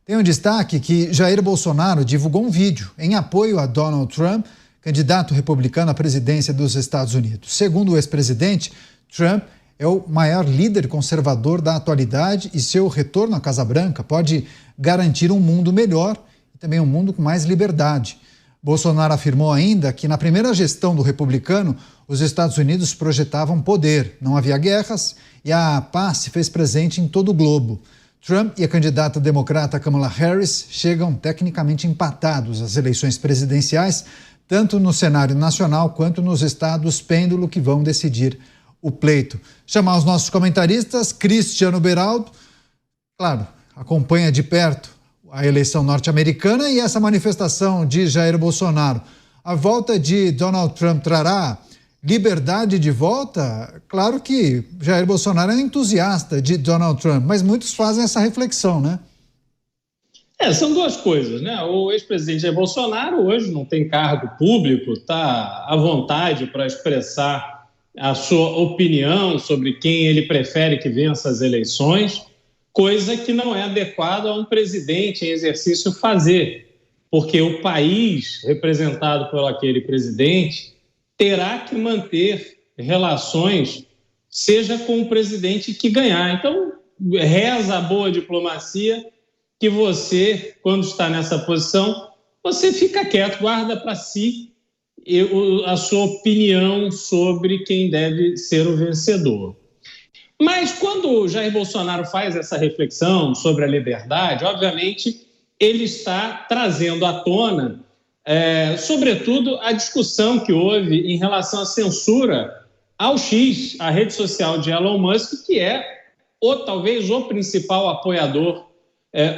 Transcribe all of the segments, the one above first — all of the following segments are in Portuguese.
Tem um destaque que Jair Bolsonaro divulgou um vídeo em apoio a Donald Trump, candidato republicano à presidência dos Estados Unidos. Segundo o ex-presidente, Trump é o maior líder conservador da atualidade e seu retorno à Casa Branca pode garantir um mundo melhor e também um mundo com mais liberdade. Bolsonaro afirmou ainda que na primeira gestão do republicano, os Estados Unidos projetavam poder, não havia guerras e a paz se fez presente em todo o globo. Trump e a candidata democrata Kamala Harris chegam tecnicamente empatados às eleições presidenciais, tanto no cenário nacional quanto nos estados pêndulo que vão decidir o pleito. Chamar os nossos comentaristas, Cristiano Beraldo, claro, acompanha de perto a eleição norte-americana e essa manifestação de Jair Bolsonaro. A volta de Donald Trump trará liberdade de volta? Claro que Jair Bolsonaro é entusiasta de Donald Trump, mas muitos fazem essa reflexão, né? São duas coisas, né? O ex-presidente Jair Bolsonaro hoje não tem cargo público, está à vontade para expressar a sua opinião sobre quem ele prefere que vença as eleições, coisa que não é adequada a um presidente em exercício fazer, porque o país representado por aquele presidente terá que manter relações, seja com o presidente que ganhar. Então, reza a boa diplomacia que você, quando está nessa posição, você fica quieto, guarda para si a sua opinião sobre quem deve ser o vencedor. Mas quando o Jair Bolsonaro faz essa reflexão sobre a liberdade, obviamente ele está trazendo à tona, sobretudo, a discussão que houve em relação à censura ao X, a rede social de Elon Musk, que é talvez o principal apoiador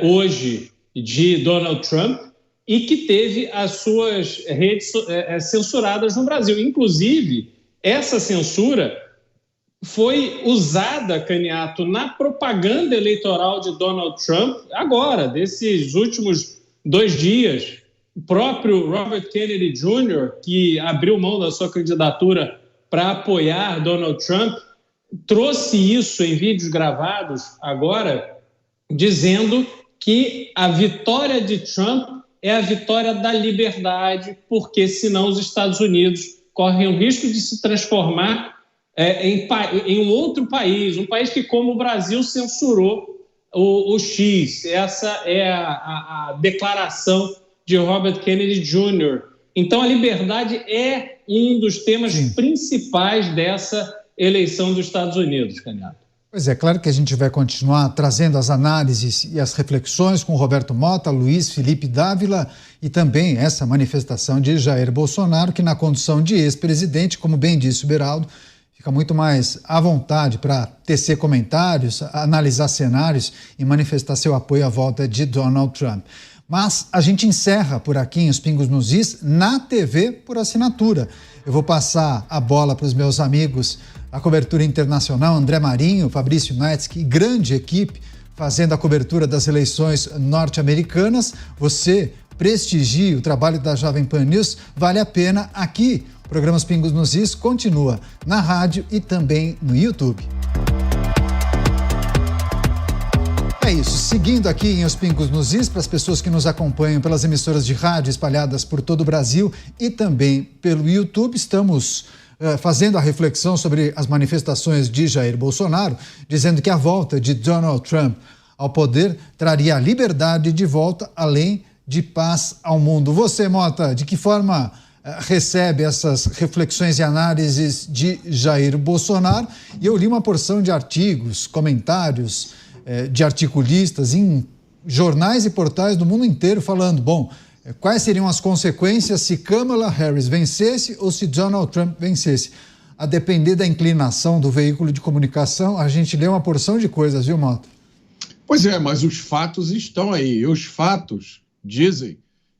hoje de Donald Trump e que teve as suas redes censuradas no Brasil. Inclusive, essa censura foi usada, Caniato, na propaganda eleitoral de Donald Trump, agora, desses últimos 2 dias. O próprio Robert Kennedy Jr., que abriu mão da sua candidatura para apoiar Donald Trump, trouxe isso em vídeos gravados agora, dizendo que a vitória de Trump é a vitória da liberdade, porque senão os Estados Unidos correm o risco de se transformar em um outro país, um país que, como o Brasil, censurou o X. Essa é a declaração de Robert Kennedy Jr. Então, a liberdade é um dos temas principais dessa eleição dos Estados Unidos, Caniato. Pois é, claro que a gente vai continuar trazendo as análises e as reflexões com Roberto Mota, Luiz Felipe Dávila e também essa manifestação de Jair Bolsonaro, que na condição de ex-presidente, como bem disse o Beraldo, fica muito mais à vontade para tecer comentários, analisar cenários e manifestar seu apoio à volta de Donald Trump. Mas a gente encerra por aqui em Os Pingos nos Is, na TV por assinatura. Eu vou passar a bola para os meus amigos da cobertura internacional, André Marinho, Fabrício Naetsky, grande equipe fazendo a cobertura das eleições norte-americanas. Você prestigie o trabalho da Jovem Pan News, vale a pena. Aqui, o programa Os Pingos nos Is continua na rádio e também no YouTube. É isso, seguindo aqui em Os Pingos nos Is, para as pessoas que nos acompanham pelas emissoras de rádio espalhadas por todo o Brasil e também pelo YouTube, estamos fazendo a reflexão sobre as manifestações de Jair Bolsonaro, dizendo que a volta de Donald Trump ao poder traria a liberdade de volta, além de paz ao mundo. Você, Mota, de que forma recebe essas reflexões e análises de Jair Bolsonaro? E eu li uma porção de artigos, comentários de articulistas em jornais e portais do mundo inteiro falando, quais seriam as consequências se Kamala Harris vencesse ou se Donald Trump vencesse? A depender da inclinação do veículo de comunicação, a gente lê uma porção de coisas, viu, Mota? Pois é, mas os fatos estão aí. E os fatos dizem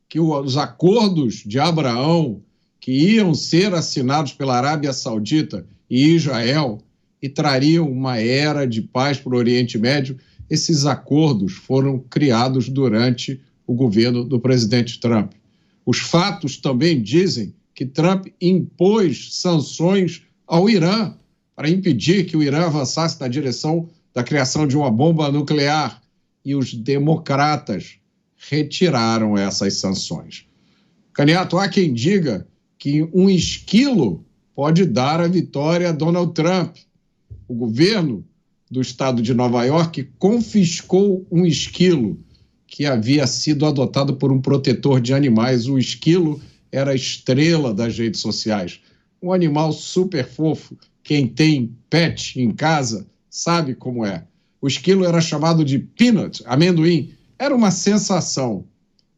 que os acordos de Abraão, que iam ser assinados pela Arábia Saudita e Israel e trariam uma era de paz para o Oriente Médio, esses acordos foram criados durante o governo do presidente Trump. Os fatos também dizem que Trump impôs sanções ao Irã para impedir que o Irã avançasse na direção da criação de uma bomba nuclear. E os democratas retiraram essas sanções. Caniato, há quem diga que um esquilo pode dar a vitória a Donald Trump. O governo do estado de Nova York confiscou um esquilo que havia sido adotado por um protetor de animais. O esquilo era a estrela das redes sociais. Um animal super fofo. Quem tem pet em casa sabe como é. O esquilo era chamado de peanut, amendoim. Era uma sensação.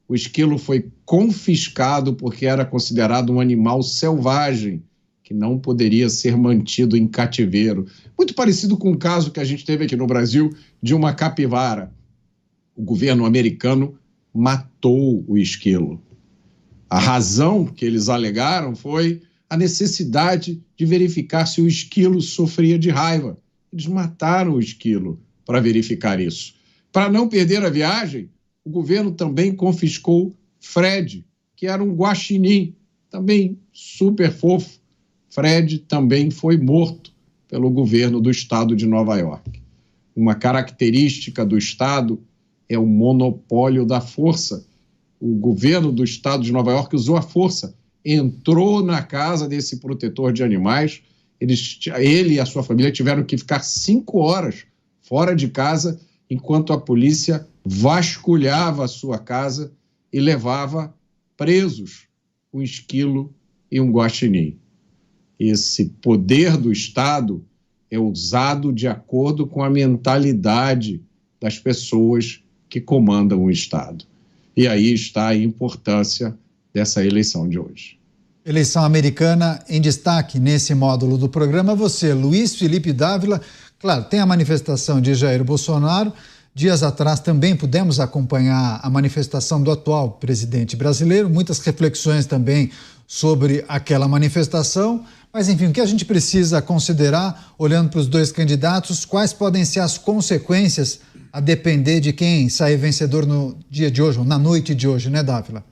O esquilo foi confiscado porque era considerado um animal selvagem, que não poderia ser mantido em cativeiro. Muito parecido com o caso que a gente teve aqui no Brasil de uma capivara. O governo americano matou o esquilo. A razão que eles alegaram foi a necessidade de verificar se o esquilo sofria de raiva. Eles mataram o esquilo para verificar isso. Para não perder a viagem, o governo também confiscou Fred, que era um guaxinim, também super fofo. Fred também foi morto pelo governo do estado de Nova York. Uma característica do estado é o monopólio da força. O governo do estado de Nova York usou a força, entrou na casa desse protetor de animais. Ele e a sua família tiveram que ficar 5 horas fora de casa, enquanto a polícia vasculhava a sua casa e levava presos um esquilo e um guaxinim. Esse poder do Estado é usado de acordo com a mentalidade das pessoas que comandam o Estado. E aí está a importância dessa eleição de hoje. Eleição americana em destaque nesse módulo do programa. Você, Luiz Felipe Dávila, claro, tem a manifestação de Jair Bolsonaro. Dias atrás também pudemos acompanhar a manifestação do atual presidente brasileiro, muitas reflexões também sobre aquela manifestação. Mas, enfim, o que a gente precisa considerar, olhando para os dois candidatos, quais podem ser as consequências a depender de quem sair vencedor no dia de hoje, ou na noite de hoje, né, Dávila?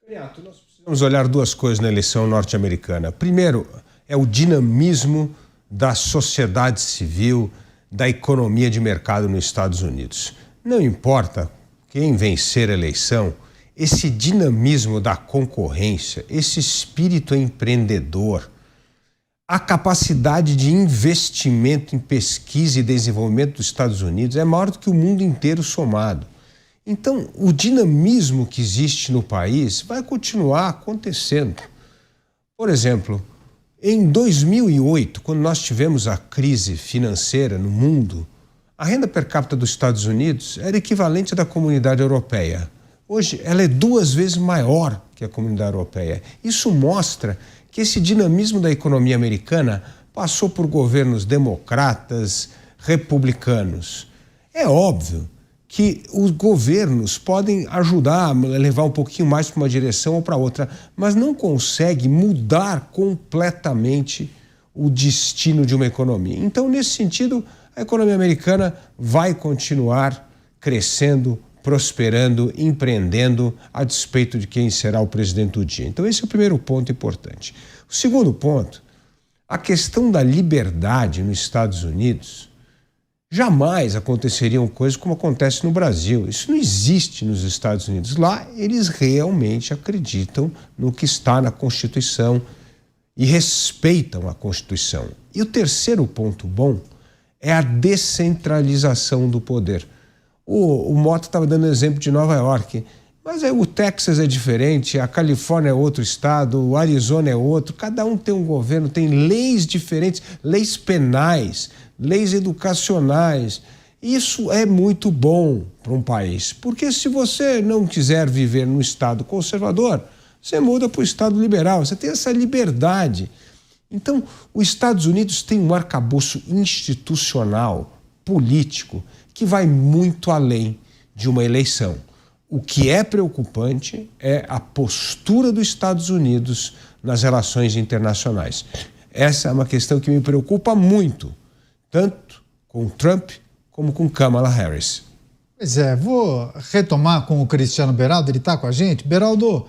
Nós precisamos olhar 2 coisas na eleição norte-americana. Primeiro, é o dinamismo da sociedade civil, da economia de mercado nos Estados Unidos. Não importa quem vencer a eleição, esse dinamismo da concorrência, esse espírito empreendedor, a capacidade de investimento em pesquisa e desenvolvimento dos Estados Unidos é maior do que o mundo inteiro somado. Então, o dinamismo que existe no país vai continuar acontecendo. Por exemplo, em 2008, quando nós tivemos a crise financeira no mundo, a renda per capita dos Estados Unidos era equivalente à da comunidade europeia. Hoje, ela é 2 vezes maior que a comunidade europeia. Isso mostra que esse dinamismo da economia americana passou por governos democratas, republicanos. É óbvio que os governos podem ajudar a levar um pouquinho mais para uma direção ou para outra, mas não consegue mudar completamente o destino de uma economia. Então, nesse sentido, a economia americana vai continuar crescendo, prosperando, empreendendo, a despeito de quem será o presidente do dia. Então, esse é o primeiro ponto importante. O segundo ponto, a questão da liberdade nos Estados Unidos. Jamais aconteceriam coisas como acontece no Brasil. Isso não existe nos Estados Unidos. Lá, eles realmente acreditam no que está na Constituição e respeitam a Constituição. E o terceiro ponto bom é a descentralização do poder. O Mota estava dando exemplo de Nova York, mas o Texas é diferente, a Califórnia é outro estado, o Arizona é outro, cada um tem um governo, tem leis diferentes, leis penais, leis educacionais. Isso é muito bom para um país, porque se você não quiser viver num estado conservador, você muda para o estado liberal, você tem essa liberdade. Então, os Estados Unidos têm um arcabouço institucional, político, que vai muito além de uma eleição. O que é preocupante é a postura dos Estados Unidos nas relações internacionais. Essa é uma questão que me preocupa muito, tanto com Trump como com Kamala Harris. Pois é, vou retomar com o Cristiano Beraldo, ele está com a gente. Beraldo,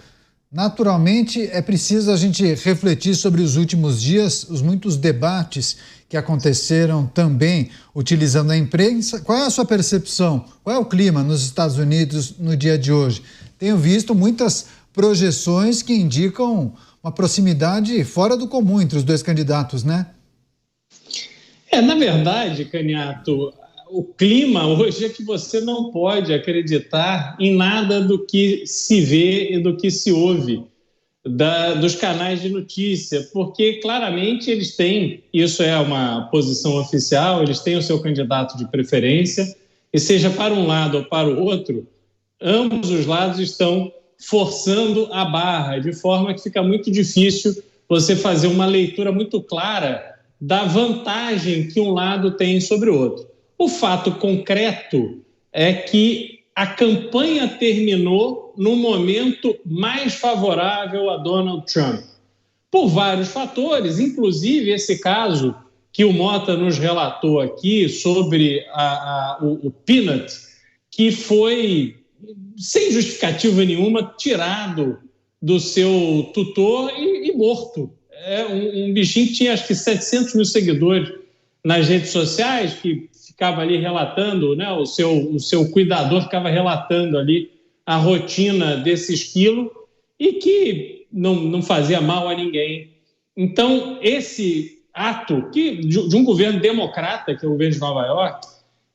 Naturalmente, é preciso a gente refletir sobre os últimos dias, os muitos debates que aconteceram também utilizando a imprensa. Qual é a sua percepção? Qual é o clima nos Estados Unidos no dia de hoje? Tenho visto muitas projeções que indicam uma proximidade fora do comum entre os dois candidatos, né? Na verdade, Caniato, o clima hoje é que você não pode acreditar em nada do que se vê e do que se ouve dos canais de notícia, porque claramente eles têm, isso é uma posição oficial, eles têm o seu candidato de preferência, e seja para um lado ou para o outro, ambos os lados estão forçando a barra, de forma que fica muito difícil você fazer uma leitura muito clara da vantagem que um lado tem sobre o outro. O fato concreto é que a campanha terminou no momento mais favorável a Donald Trump, por vários fatores, inclusive esse caso que o Mota nos relatou aqui sobre o Peanut, que foi, sem justificativa nenhuma, tirado do seu tutor e morto. Um bichinho que tinha acho que 700 mil seguidores nas redes sociais, que ficava ali relatando, né, o seu cuidador ficava relatando ali a rotina desse esquilo e que não fazia mal a ninguém. Então, esse ato de um governo democrata, que é o governo de Nova York,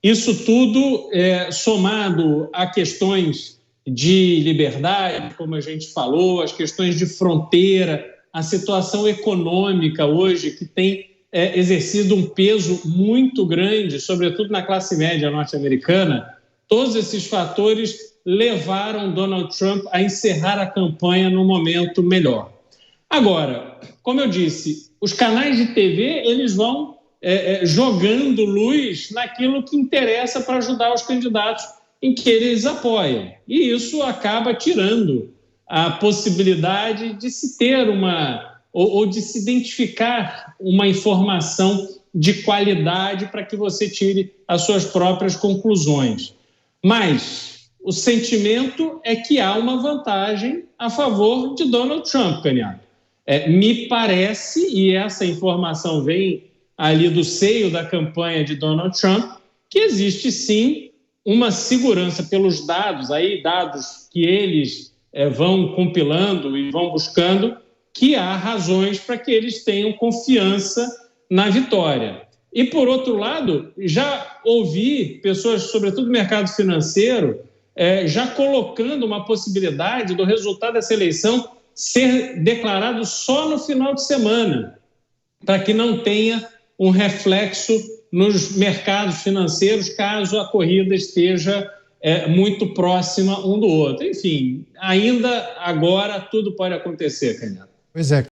isso tudo somado a questões de liberdade, como a gente falou, as questões de fronteira, a situação econômica hoje que tem exercido um peso muito grande, sobretudo na classe média norte-americana, todos esses fatores levaram Donald Trump a encerrar a campanha num momento melhor. Agora, como eu disse, os canais de TV eles vão jogando luz naquilo que interessa para ajudar os candidatos em que eles apoiam. E isso acaba tirando a possibilidade de se ter ou de se identificar uma informação de qualidade para que você tire as suas próprias conclusões. Mas o sentimento é que há uma vantagem a favor de Donald Trump, Caniato. Me parece, e essa informação vem ali do seio da campanha de Donald Trump, que existe sim uma segurança pelos dados que eles vão compilando e vão buscando, que há razões para que eles tenham confiança na vitória. E, por outro lado, já ouvi pessoas, sobretudo do mercado financeiro, já colocando uma possibilidade do resultado dessa eleição ser declarado só no final de semana, para que não tenha um reflexo nos mercados financeiros, caso a corrida esteja muito próxima um do outro. Enfim, ainda agora tudo pode acontecer, Canhado. Pois é.